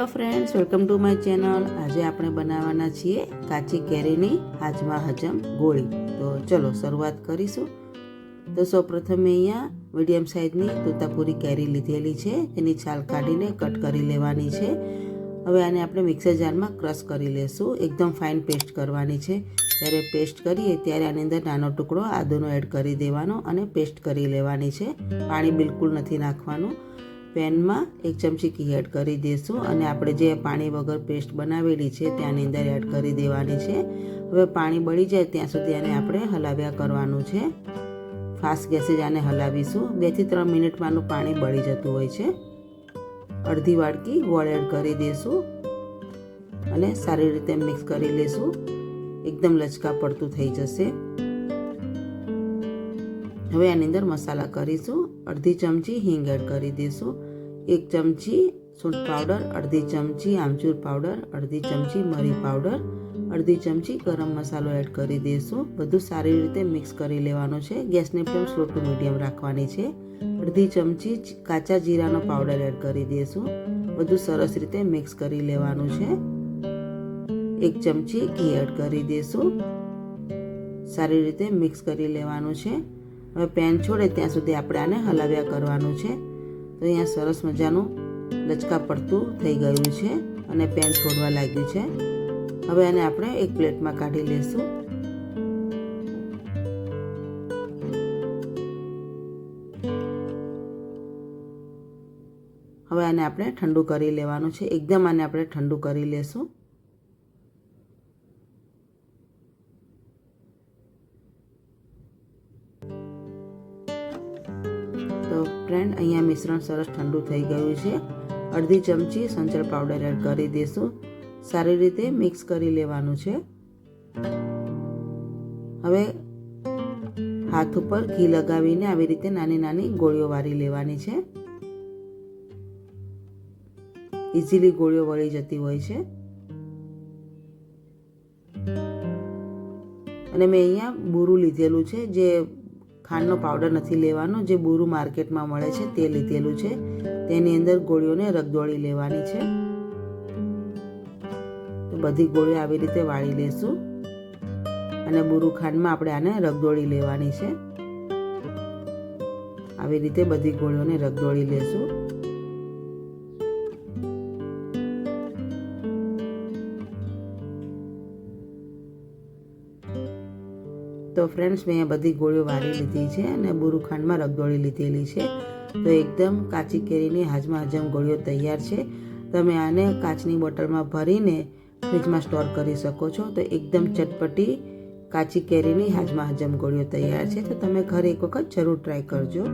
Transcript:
Hello friends, welcome to my channel. આજે આપણે બનાવવાના છીએ કાચી કેરીની હાજમા હજમ ગોળી. તો ચલો શરૂઆત કરીશું. તો સૌપ્રથમ મેં અહીંયા મીડિયમ સાઇઝની તોતાપુરી કેરી લીધેલી છે. એની છાલ કાઢીને કટ કરી લેવાની છે. હવે આને આપણે મિક્સર જારમાં ક્રશ કરી લેશું. એકદમ ફાઇન પેસ્ટ કરવાની છે. જ્યારે પેસ્ટ કરીએ ત્યારે આની અંદર નાનો ટુકડો આદુનો એડ કરી દેવાનો અને પેસ્ટ કરી લેવાની છે. પાણી બિલકુલ નથી નાખવાનું. પેનમાં 1 ચમચી ઘી એડ કરી દઈશું અને આપણે જે પાણી વગર પેસ્ટ બનાવેલી છે ત્યાંની અંદર એડ કરી દેવાની છે. હવે પાણી બળી જાય ત્યાં સુધી આને આપણે હલાવ્યા કરવાનું છે. ફાસ્ટ ગેસે જ આને હલાવીશું. 2 થી 3 મિનિટમાં આનું પાણી બળી જતું હોય છે. અડધી વાડકી ગોળ એડ કરી દઈશું અને સારી રીતે મિક્સ કરી લઈશું. એકદમ લચકા પડતું થઈ જશે. હવે આની અંદર મસાલા કરીશું. અડધી ચમચી હિંગ એડ કરી દઈશું, 1 ચમચી સૂંઠ પાવડર, અડધી ચમચી આમચૂર પાવડર, અડધી ચમચી મરી પાવડર, અડધી ચમચી ગરમ મસાલો એડ કરી દઈશું. બધું સારી રીતે મિક્સ કરી લેવાનું છે. ગેસની ફ્લેમ સ્લો ટુ મીડિયમ રાખવાની છે. અડધી ચમચી કાચા જીરાનો પાવડર એડ કરી દઈશું. બધું સરસ રીતે મિક્સ કરી લેવાનું છે. 1 ચમચી ઘી એડ કરી દઈશું. સારી રીતે મિક્સ કરી લેવાનું છે. હવે પેન છોડે ત્યાં સુધી આપણે આને હલાવ્યા કરવાનું છે. તો અહીંયા સરસ મજાનું લચકા પડતું થઈ ગયું છે અને પેન છોડવા લાગ્યું છે. હવે આને આપણે એક પ્લેટમાં કાઢી લઈશું. હવે આને આપણે ઠંડુ કરી લેવાનું છે. એકદમ આને આપણે ઠંડુ કરી લેશું. તો ફ્રેન્ડ, અહીંયા મિશ્રણ સરસ ઠંડુ થઈ ગયું છે. અડધી ચમચી સંચળ પાવડર એડ કરી દઈશું. સારી રીતે મિક્સ કરી લેવાનું છે. હવે હાથ ઉપર ઘી લગાવીને આવી રીતે નાની નાની ગોળીઓ વારી લેવાની છે. ઇઝીલી ગોળીઓ વળી જતી હોય છે. અને મેં અહીંયા બુરું લીધેલું છે. જે ખાંડનો પાવડર નથી લેવાનો, જે બુરું માર્કેટમાં મળે છે તે લીધેલું છે. તેની અંદર ગોળીઓને રગદોળી લેવાની છે. તો બધી ગોળીઓ આવી રીતે વાળી લેશું અને બુરું ખાંડમાં આપણે આને રગદોળી લેવાની છે. આવી રીતે બધી ગોળીઓને રગદોળી લેશું. તો ફ્રેન્ડ્સ, મેં અહીંયા બધી ગોળીઓ વારી લીધી છે અને બુરું ખાંડમાં રગદોળી લીધેલી છે. તો એકદમ કાચી કેરીની હાજમા હજમ ગોળીઓ તૈયાર છે. તમે આને કાચની બોટલમાં ભરીને ફ્રીજમાં સ્ટોર કરી શકો છો. તો એકદમ ચટપટી કાચી કેરીની હાજમા હજમ ગોળીઓ તૈયાર છે. તો તમે ઘરે એક વખત જરૂર ટ્રાય કરજો.